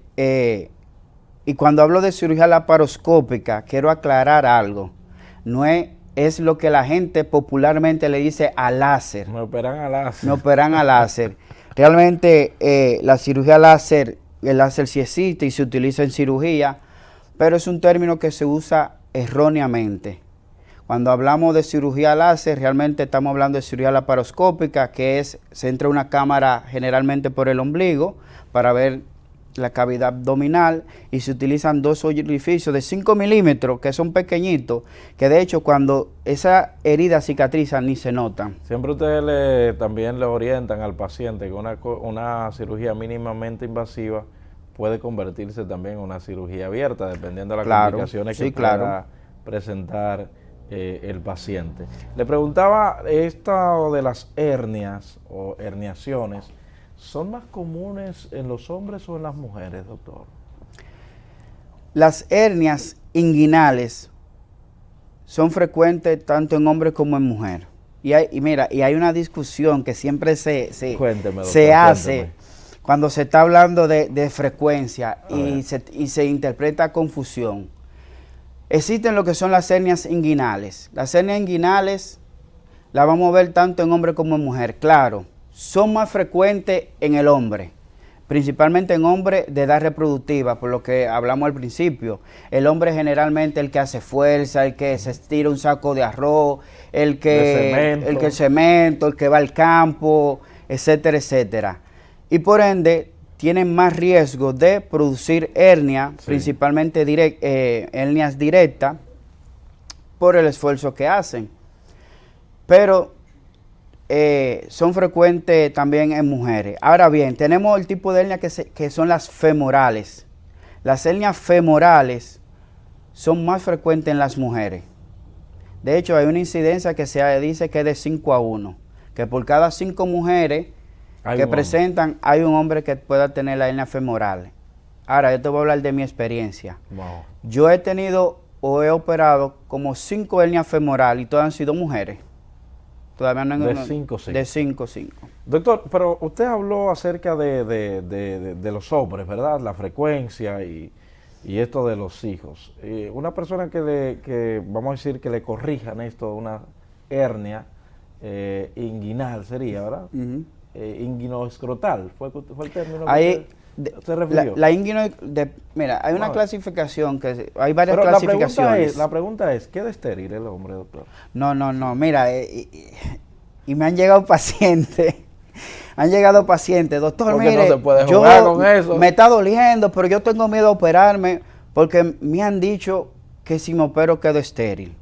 [SPEAKER 10] y cuando hablo de cirugía laparoscópica, quiero aclarar algo. no es lo que la gente popularmente le dice a láser.
[SPEAKER 1] Me operan a láser.
[SPEAKER 10] Me operan a láser. Realmente la cirugía láser, el láser sí existe y se utiliza en cirugía, pero es un término que se usa erróneamente. Cuando hablamos de cirugía láser, realmente estamos hablando de cirugía laparoscópica, que se entra una cámara generalmente por el ombligo para ver la cavidad abdominal, y se utilizan 2 orificios de 5 milímetros que son pequeñitos, que de hecho cuando esa herida cicatriza ni se notan.
[SPEAKER 1] Siempre ustedes también le orientan al paciente que una cirugía mínimamente invasiva puede convertirse también en una cirugía abierta, dependiendo de las complicaciones que pueda presentar el paciente. Le preguntaba, esto de las hernias o herniaciones, ¿son más comunes en los hombres o en las mujeres, doctor?
[SPEAKER 10] Las hernias inguinales son frecuentes tanto en hombre como en mujer. Y hay una discusión que siempre se hace cuando se está hablando de frecuencia y se interpreta confusión. Existen lo que son las hernias inguinales. Las hernias inguinales las vamos a ver tanto en hombre como en mujer, claro. Son más frecuentes en el hombre, principalmente en hombres de edad reproductiva, por lo que hablamos al principio. El hombre generalmente el que hace fuerza, el que se estira un saco de arroz, el que va al campo, etcétera, etcétera. Y por ende tienen más riesgo de producir hernia, principalmente hernias directas, por el esfuerzo que hacen. Pero son frecuentes también en mujeres. Ahora bien, tenemos el tipo de hernia que son las femorales. Las hernias femorales son más frecuentes en las mujeres. De hecho, hay una incidencia que se dice que es de 5 a 1, que por cada 5 mujeres que presentan, hay un hombre que pueda tener la hernia femoral. Ahora, yo te voy a hablar de mi experiencia.
[SPEAKER 1] Wow.
[SPEAKER 10] Yo he tenido o he operado como 5 hernias femorales y todas han sido mujeres. Todavía no
[SPEAKER 1] de 5
[SPEAKER 10] De 5.
[SPEAKER 1] Doctor, pero usted habló acerca de los hombres, ¿verdad? La frecuencia y esto de los hijos. Una persona que vamos a decir que le corrijan esto, una hernia inguinal sería, ¿verdad? Inguinoescrotal, ¿fue el término que usted refirió?
[SPEAKER 10] Mira, hay una clasificación, hay varias clasificaciones.
[SPEAKER 1] La pregunta es, ¿qué de estéril el hombre, doctor?
[SPEAKER 10] No, mira, y me han llegado pacientes, doctor,
[SPEAKER 1] porque
[SPEAKER 10] mire,
[SPEAKER 1] no se puede jugar con eso.
[SPEAKER 10] Me está doliendo, pero yo tengo miedo a operarme, porque me han dicho que si me opero quedo estéril.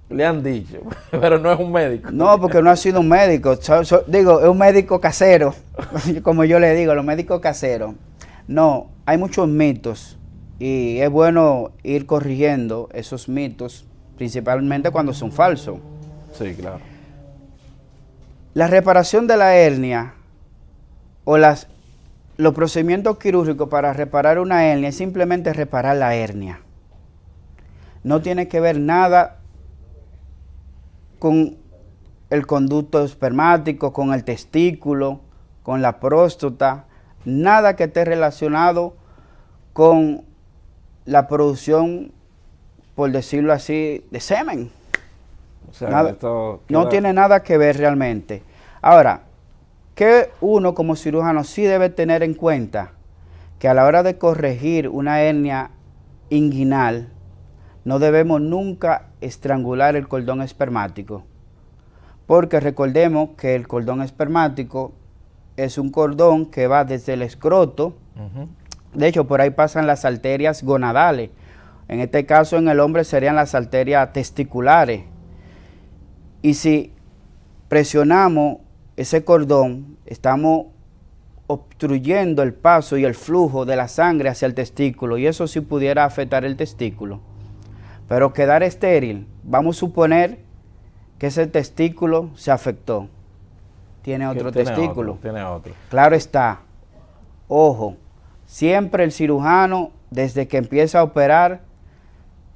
[SPEAKER 1] Le han dicho, pero no es un médico.
[SPEAKER 10] No, porque no ha sido un médico. Digo, es un médico casero, como yo le digo, los médicos caseros. No, hay muchos mitos y es bueno ir corrigiendo esos mitos, principalmente cuando son falsos.
[SPEAKER 1] Sí, claro.
[SPEAKER 10] La reparación de la hernia o los procedimientos quirúrgicos para reparar una hernia es simplemente reparar la hernia. No tiene que ver nada con el conducto espermático, con el testículo, con la próstata, nada que esté relacionado con la producción, por decirlo así, de semen.
[SPEAKER 1] O sea,
[SPEAKER 10] no tiene nada que ver realmente. Ahora, que uno como cirujano sí debe tener en cuenta que a la hora de corregir una hernia inguinal, no debemos nunca estrangular el cordón espermático, porque recordemos que el cordón espermático es un cordón que va desde el escroto, de hecho por ahí pasan las arterias gonadales, en este caso en el hombre serían las arterias testiculares, y si presionamos ese cordón, estamos obstruyendo el paso y el flujo de la sangre hacia el testículo, y eso sí pudiera afectar el testículo. Pero quedar estéril, vamos a suponer que ese testículo se afectó. Tiene otro testículo.
[SPEAKER 1] Tiene otro.
[SPEAKER 10] Claro está. Ojo, siempre el cirujano, desde que empieza a operar,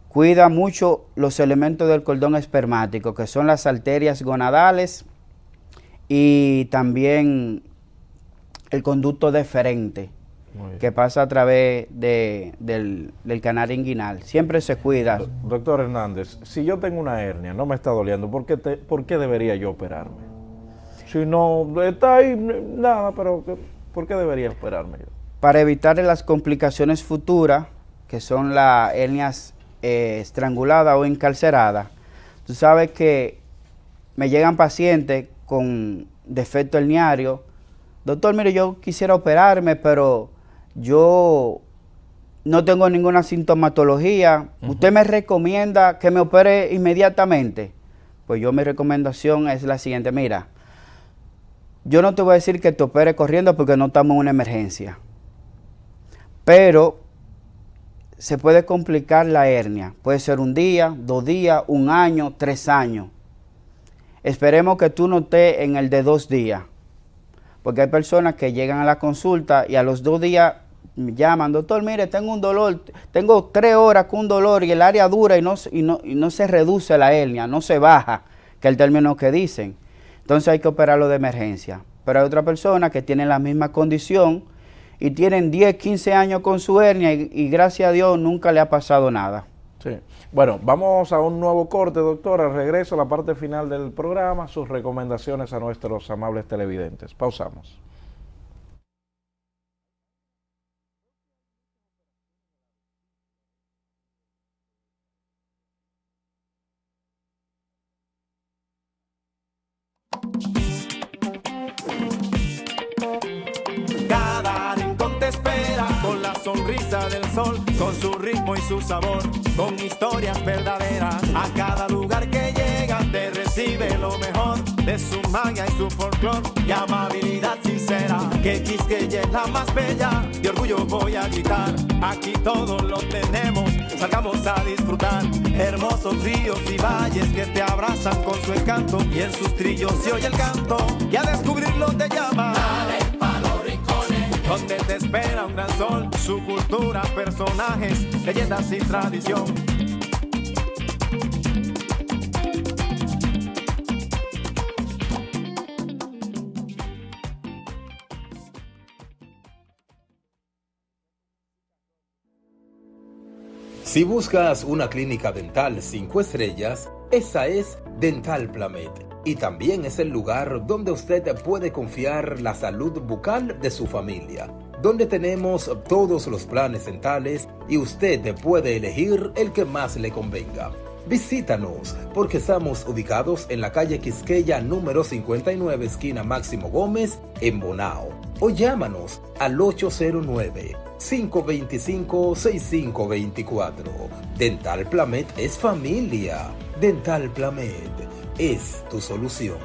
[SPEAKER 10] cuida mucho los elementos del cordón espermático, que son las arterias gonadales y también el conducto deferente. que pasa a través del canal inguinal. Siempre se cuida.
[SPEAKER 1] Doctor Hernández, si yo tengo una hernia, no me está doliendo, ¿por qué debería yo operarme? Si no está ahí, nada, pero ¿por qué debería operarme yo?
[SPEAKER 10] Para evitar las complicaciones futuras, que son las hernias estranguladas o encarceradas. Tú sabes que me llegan pacientes con defecto herniario. Doctor, mire, yo quisiera operarme, pero yo no tengo ninguna sintomatología. ¿Usted me recomienda que me opere inmediatamente? Pues mi recomendación es la siguiente. Mira, yo no te voy a decir que te opere corriendo porque no estamos en una emergencia. Pero se puede complicar la hernia. Puede ser 1 día, 2 días, 1 año, 3 años. Esperemos que tú no estés en el de 2 días. Porque hay personas que llegan a la consulta y a los 2 días me llaman, doctor, mire, tengo un dolor, tengo 3 horas con un dolor y el área dura y no se reduce la hernia, no se baja, que es el término que dicen. Entonces hay que operarlo de emergencia. Pero hay otra persona que tiene la misma condición y tienen 10, 15 años con su hernia y gracias a Dios nunca le ha pasado nada.
[SPEAKER 1] Sí. Bueno, vamos a un nuevo corte, doctor. Al regreso a la parte final del programa, sus recomendaciones a nuestros amables televidentes. Pausamos.
[SPEAKER 2] Cada rincón te espera con la sonrisa del sol, con su ritmo y su sabor, con historias verdaderas. A cada lugar que llegas te recibe lo mejor de su magia y su folclor y amabilidad sincera. Que Quisqueya es la más bella, de orgullo voy a gritar. Aquí todos lo tenemos, salgamos a disfrutar. Hermosos ríos y valles que te abrazan con su encanto y en sus trillos se oye el canto y a descubrirlo te llama. Donde te espera un gran sol, su cultura, personajes, leyendas y tradición.
[SPEAKER 3] Si buscas una clínica dental 5 estrellas, esa es Dental Plamed. Y también es el lugar donde usted puede confiar la salud bucal de su familia, donde tenemos todos los planes dentales y usted puede elegir el que más le convenga. Visítanos porque estamos ubicados en la calle Quisqueya número 59, esquina Máximo Gómez, en Bonao. O llámanos al 809-525-6524. Dental Plamed es familia. Dental Plamed es tu solución.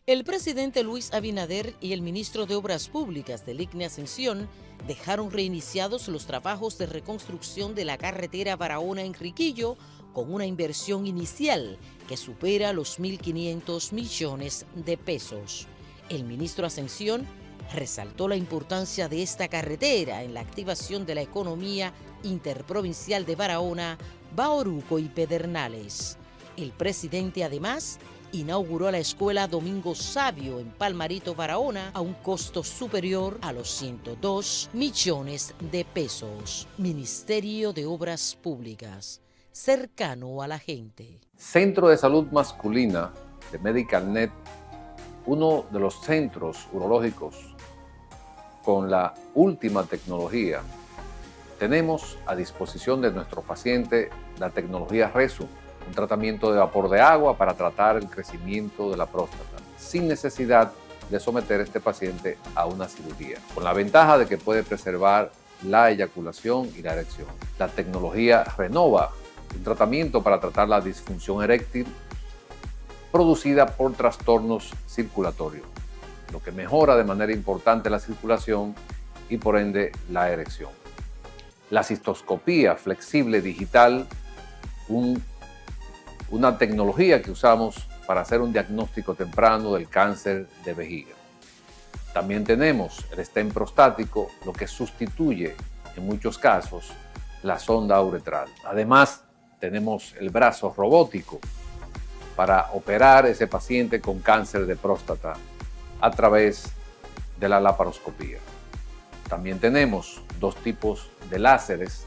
[SPEAKER 4] El presidente Luis Abinader y el ministro de Obras Públicas del ICNE Ascensión dejaron reiniciados los trabajos de reconstrucción de la carretera Barahona-Enriquillo con una inversión inicial que supera los 1.500 millones de pesos. El ministro Ascensión resaltó la importancia de esta carretera en la activación de la economía interprovincial de Barahona, Bauruco y Pedernales. El presidente además inauguró la escuela Domingo Sabio en Palmarito, Barahona, a un costo superior a los 102 millones de pesos. Ministerio de Obras Públicas, cercano a la gente.
[SPEAKER 5] Centro de Salud Masculina de MedicalNet, uno de los centros urológicos con la última tecnología. Tenemos a disposición de nuestro paciente la tecnología Resum, un tratamiento de vapor de agua para tratar el crecimiento de la próstata, sin necesidad de someter a este paciente a una cirugía, con la ventaja de que puede preservar la eyaculación y la erección. La tecnología Renova, un tratamiento para tratar la disfunción eréctil producida por trastornos circulatorios, lo que mejora de manera importante la circulación y por ende la erección. La cistoscopía flexible digital, una tecnología que usamos para hacer un diagnóstico temprano del cáncer de vejiga. También tenemos el stent prostático, lo que sustituye en muchos casos la sonda uretral. Además, tenemos el brazo robótico para operar ese paciente con cáncer de próstata a través de la laparoscopía. También tenemos 2 tipos de láseres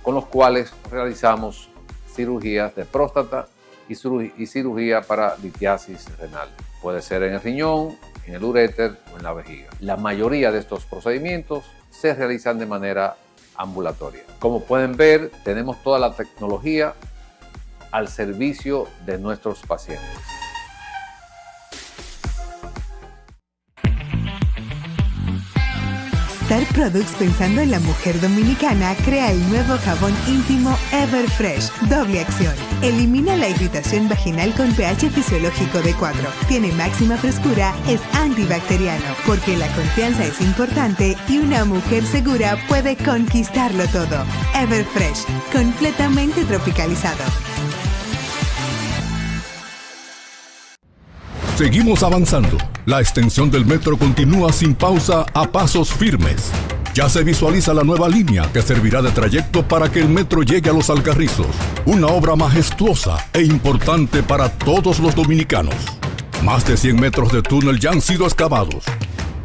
[SPEAKER 5] con los cuales realizamos cirugías de próstata y cirugía para litiasis renal. Puede ser en el riñón, en el uréter o en la vejiga. La mayoría de estos procedimientos se realizan de manera ambulatoria. Como pueden ver, tenemos toda la tecnología al servicio de nuestros pacientes.
[SPEAKER 6] Star Products, pensando en la mujer dominicana, crea el nuevo jabón íntimo Everfresh, doble acción. Elimina la irritación vaginal con pH fisiológico de 4. Tiene máxima frescura, es antibacteriano, porque la confianza es importante y una mujer segura puede conquistarlo todo. Everfresh, completamente tropicalizado.
[SPEAKER 7] Seguimos avanzando. La extensión del metro continúa sin pausa a pasos firmes. Ya se visualiza la nueva línea que servirá de trayecto para que el metro llegue a Los Alcarrizos. Una obra majestuosa e importante para todos los dominicanos. Más de 100 metros de túnel ya han sido excavados.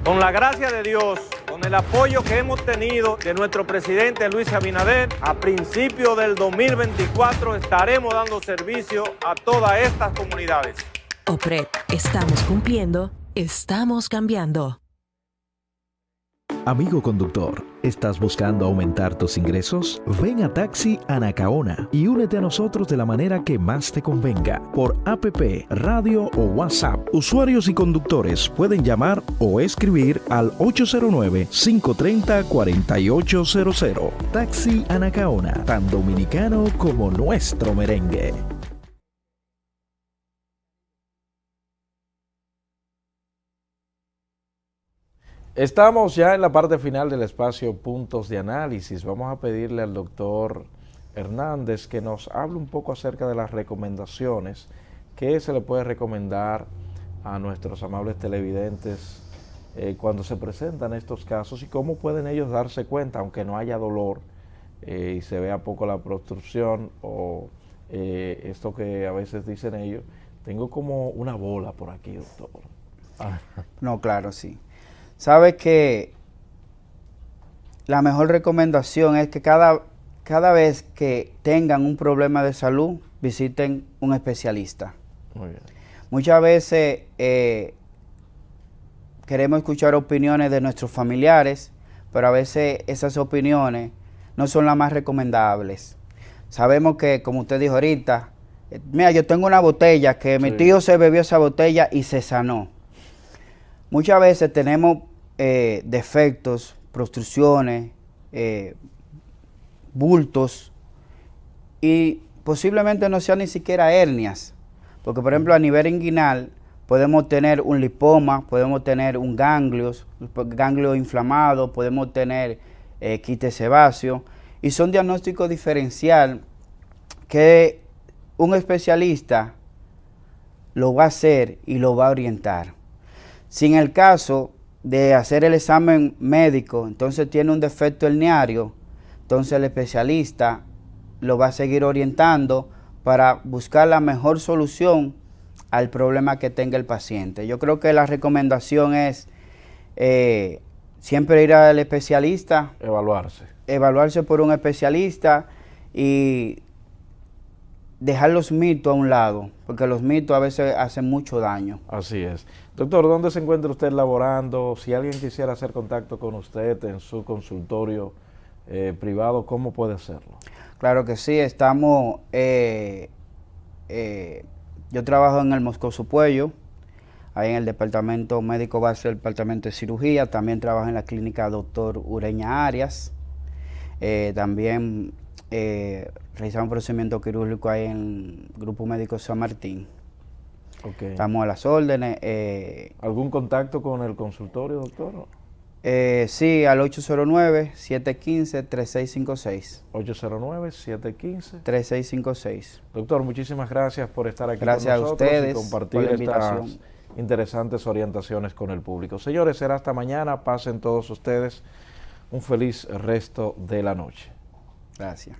[SPEAKER 8] Con la gracia de Dios, con el apoyo que hemos tenido de nuestro presidente Luis Abinader, a principios del 2024 estaremos dando servicio a todas estas comunidades.
[SPEAKER 11] OPRED, estamos cumpliendo, estamos cambiando.
[SPEAKER 9] Amigo conductor, ¿estás buscando aumentar tus ingresos? Ven a Taxi Anacaona y únete a nosotros de la manera que más te convenga, por APP, radio o WhatsApp. Usuarios y conductores pueden llamar o escribir al 809-530-4800. Taxi Anacaona, tan dominicano como nuestro merengue.
[SPEAKER 1] Estamos ya en la parte final del espacio Puntos de Análisis. Vamos a pedirle al doctor Hernández que nos hable un poco acerca de las recomendaciones que se le puede recomendar a nuestros amables televidentes cuando se presentan estos casos y cómo pueden ellos darse cuenta, aunque no haya dolor y se vea poco la obstrucción o esto que a veces dicen ellos, tengo como una bola por aquí, doctor.
[SPEAKER 10] No, claro, sí. Sabe que la mejor recomendación es que cada vez que tengan un problema de salud, visiten un especialista.
[SPEAKER 1] Muy bien.
[SPEAKER 10] Muchas veces queremos escuchar opiniones de nuestros familiares, pero a veces esas opiniones no son las más recomendables. Sabemos que, como usted dijo ahorita, mira, yo tengo una botella que mi tío se bebió esa botella y se sanó. Muchas veces tenemos defectos, obstrucciones, bultos y posiblemente no sean ni siquiera hernias. Porque, por ejemplo, a nivel inguinal podemos tener un lipoma, podemos tener un ganglio inflamado, podemos tener quiste sebáceo y son diagnósticos diferencial que un especialista lo va a hacer y lo va a orientar. Si en el caso de hacer el examen médico, entonces tiene un defecto herniario, entonces el especialista lo va a seguir orientando para buscar la mejor solución al problema que tenga el paciente. Yo creo que la recomendación es siempre ir al especialista. Evaluarse por un especialista y dejar los mitos a un lado, porque los mitos a veces hacen mucho daño.
[SPEAKER 1] Así es. Doctor, ¿dónde se encuentra usted laborando? Si alguien quisiera hacer contacto con usted en su consultorio privado, ¿cómo puede hacerlo?
[SPEAKER 10] Claro que sí, estamos, yo trabajo en el Moscoso Puello, ahí en el departamento médico base del departamento de cirugía, también trabajo en la clínica Dr. Ureña Arias, también realizamos procedimiento quirúrgico ahí en el Grupo Médico San Martín.
[SPEAKER 1] Okay.
[SPEAKER 10] Estamos a las órdenes.
[SPEAKER 1] ¿Algún contacto con el consultorio, doctor?
[SPEAKER 10] Sí, al 809-715-3656.
[SPEAKER 1] 809-715-3656. Doctor, muchísimas gracias por estar aquí con nosotros.
[SPEAKER 10] Gracias a ustedes
[SPEAKER 1] y compartir estas interesantes orientaciones con el público. Señores, será hasta mañana. Pasen todos ustedes un feliz resto de la noche.
[SPEAKER 10] Gracias.